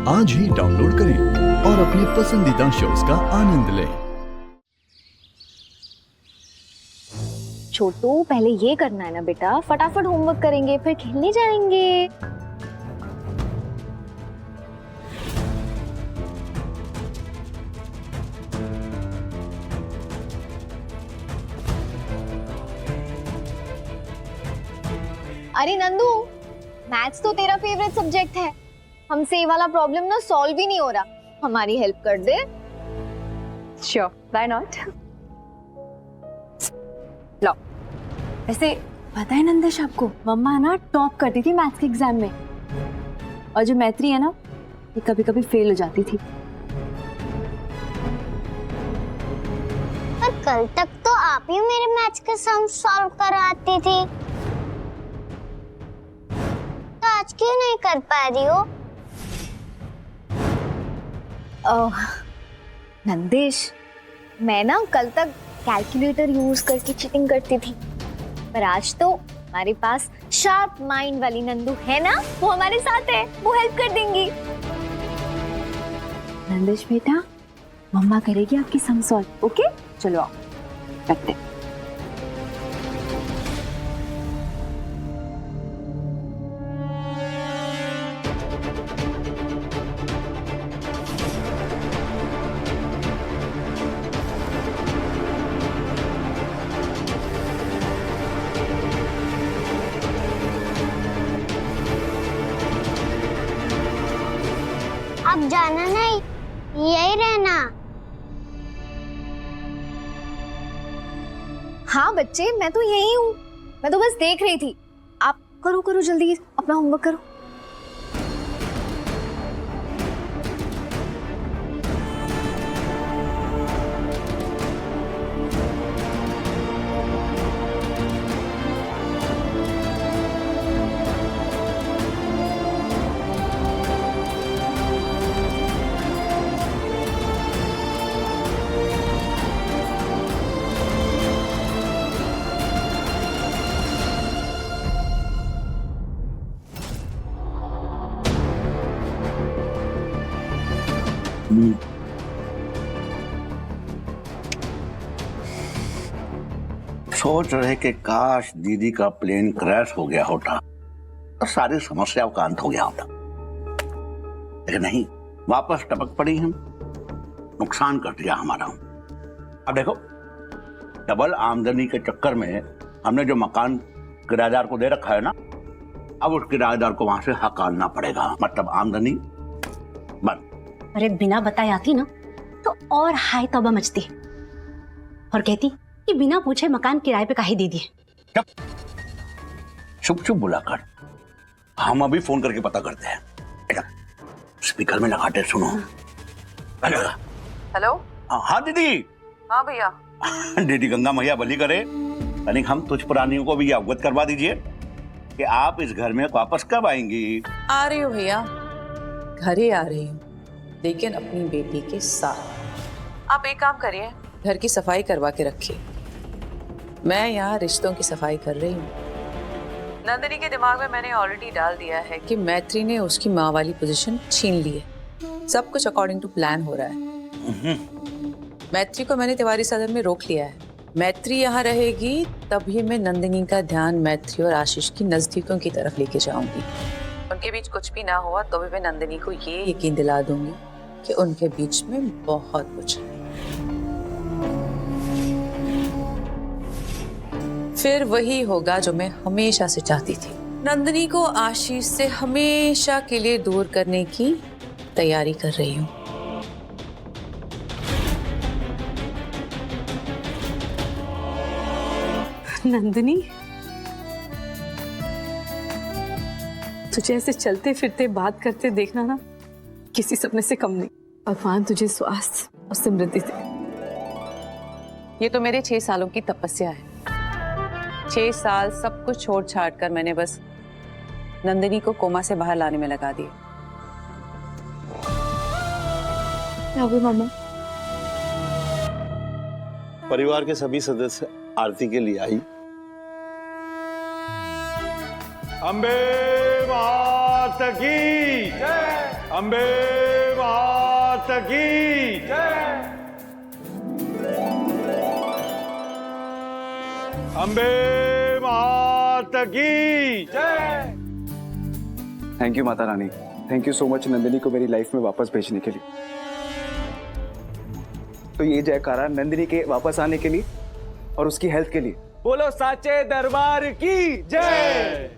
आज ही डाउनलोड करें और अपने पसंदीदा शोज का आनंद लें। छोटू, पहले ये करना है ना बेटा, फटाफट होमवर्क करेंगे फिर खेलने जाएंगे। अरे नंदू, मैथ्स तो तेरा फेवरेट सब्जेक्ट है। हमसे ये वाला प्रॉब्लम ना सॉल्व ही नहीं हो रहा, हमारी हेल्प कर दे। Sure, why not. लो, वैसे पता है नंदिश आपको, मम्मा ना टॉप करती थी मैथ्स के एग्जाम में, और जो मैत्री है ना, ये कभी कभी फेल हो जाती थी। पर कल तक तो आप ही मेरे मैथ्स के सम सॉल्व करवाती थी, तो आज क्यों नहीं कर पा रही हो? नंदिश, मैं ना कल तक कैलकुलेटर यूज करके चीटिंग करती थी, पर आज तो हमारे पास शार्प माइंड वाली नंदू है ना, वो हमारे साथ है, वो हेल्प कर देंगी। नंदिश बेटा, मम्मा करेगी आपकी सम सॉल्व, ओके? चलो आओ करते हैं। अब जाना नहीं, यही रहना। हाँ बच्चे, मैं तो यही हूँ, मैं तो बस देख रही थी। आप करो करो जल्दी अपना होमवर्क करो। सोच रहे कि काश दीदी का प्लेन क्रैश हो गया होता तो सारी समस्याओं का अंत हो गया होता, लेकिन नहीं, वापस टपक पड़ी हम, नुकसान कर दिया हमारा। अब देखो, डबल आमदनी के चक्कर में हमने जो मकान किराएदार को दे रखा है ना, अब उस किराएदार को वहां से हकालना पड़ेगा, मतलब आमदनी बंद। अरे बिना बताए आती ना तो और हाय तौबा मचती और कहती कि बिना पूछे मकान किराए पे काहे दे दिए। चुप चुप बुलाकर, हम अभी फोन करके पता करते हैं। स्पीकर में लगाते, सुनो। हेलो। हाँ दीदी। हाँ भैया। दीदी गंगा मैया भली करे, यानी हम तुझ प्राणियों को भी अवगत करवा दीजिए कि आप इस घर में वापस कब आएंगी। आ रही हूँ भैया, घर ही आ रही हूँ, लेकिन अपनी बेटी के साथ। आप एक काम करिए, घर की सफाई करवा के रखिए, मैं यहाँ रिश्तों की सफाई कर रही हूँ। नंदिनी के दिमाग में मैंने ऑलरेडी डाल दिया है कि मैत्री ने उसकी माँ वाली पोजीशन छीन ली है, सब कुछ अकॉर्डिंग टू प्लान हो रहा है। मैत्री को मैंने तिवारी सदन में रोक लिया है, मैत्री यहाँ रहेगी तभी मैं नंदिनी का ध्यान मैत्री और आशीष की नजदीकों की तरफ लेके जाऊंगी। उनके बीच कुछ भी ना हुआ तो भी मैं नंदिनी को ये यकीन दिला दूंगी कि उनके बीच में बहुत कुछ है। फिर वही होगा जो मैं हमेशा से चाहती थी, नंदिनी को आशीष से हमेशा के लिए दूर करने की तैयारी कर रही हूँ। नंदिनी, तुझे ऐसे चलते फिरते बात करते देखना ना किसी सपने से कम नहीं। भगवान तुझे स्वास्थ्य और समृद्धि दे। ये तो मेरे 6 सालों की तपस्या है। 6 साल सब कुछ छोड़ छाड़ कर मैंने बस नंदिनी को कोमा से बाहर लाने में लगा दिए। मामा, परिवार के सभी सदस्य आरती के लिए आई। अम्बे माता की जय। अम्बे मात की जय। अम्बे मात की जय। Thank you Mata Rani, thank you so much Nandini को मेरी लाइफ में वापस भेजने के लिए। तो ये जयकारा नंदिनी के वापस आने के लिए और उसकी हेल्थ के लिए। बोलो साचे दरबार की जय।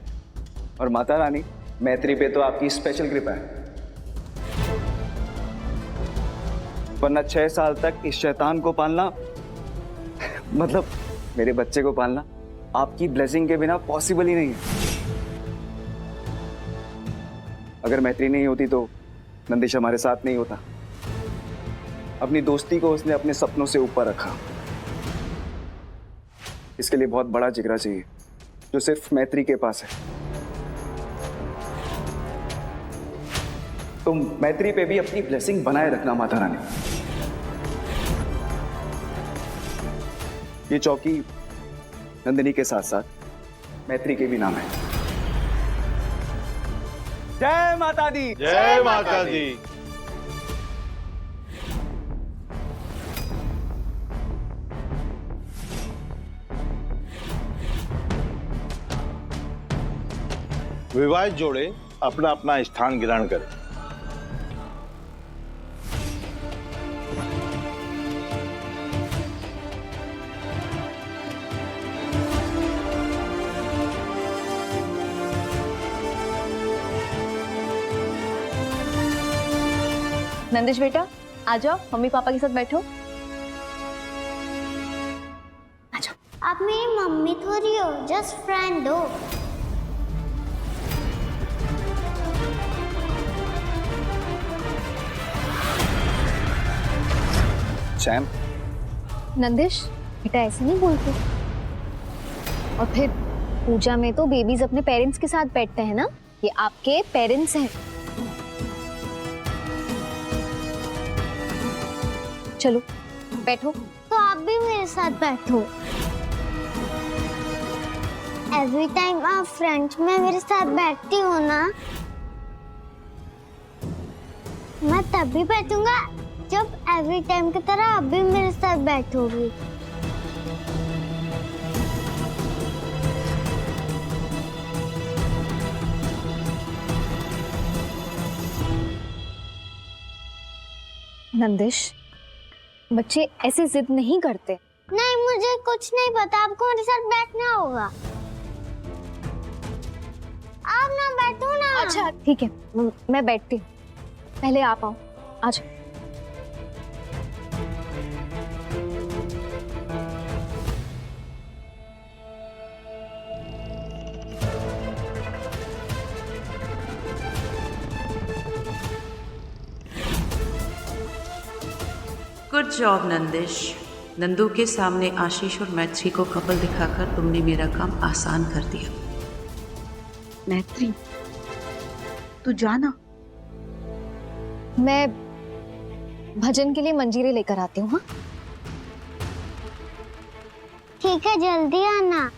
और माता रानी, मैत्री पे तो आपकी स्पेशल कृपा है, वरना 6 साल तक इस शैतान को पालना मतलब मेरे बच्चे को पालना आपकी ब्लेसिंग के बिना पॉसिबल ही नहीं है। अगर मैत्री नहीं होती तो नंदिश हमारे साथ नहीं होता। अपनी दोस्ती को उसने अपने सपनों से ऊपर रखा। इसके लिए बहुत बड़ा जिगरा चाहिए जो सिर्फ मैत्री के पास है। तुम मैत्री पे भी अपनी ब्लेसिंग बनाए रखना माता रानी। ये चौकी नंदिनी के साथ साथ मैत्री के भी नाम है। जय माता दी। जय माता दी। विवाहित जोड़े अपना अपना स्थान ग्रहण करें। नंदिश बेटा आ जाओ, मम्मी पापा के साथ बैठो। आ जाओ। आप मेरी मम्मी थोड़ी हो, जस्ट फ्रेंड हो। सैम, नंदिश बेटा ऐसे नहीं बोलते। और फिर पूजा में तो बेबीज अपने पेरेंट्स के साथ बैठते हैं ना, ये आपके पेरेंट्स हैं। चलो बैठो। तो आप भी मेरे साथ बैठो। एवरी टाइम आप फ्रेंड्स में मेरे साथ बैठती हो ना, मैं तभी बैठूंगा जब एवरी टाइम की तरह आप भी मेरे साथ बैठोगी। नंदिश बच्चे ऐसे जिद नहीं करते। नहीं, मुझे कुछ नहीं पता, आपको मेरे साथ बैठना होगा। आप ना बैठो ना। अच्छा ठीक है, मैं बैठती हूँ, पहले आप आओ। आ जाओ। Good job Nandish. नंदू के सामने आशीष और मैत्री को कपल दिखाकर तुमने मेरा काम आसान कर दिया। मैत्री तू जाना। मैं भजन के लिए मंजीरे लेकर आती हूँ। हाँ ठीक है, जल्दी आना।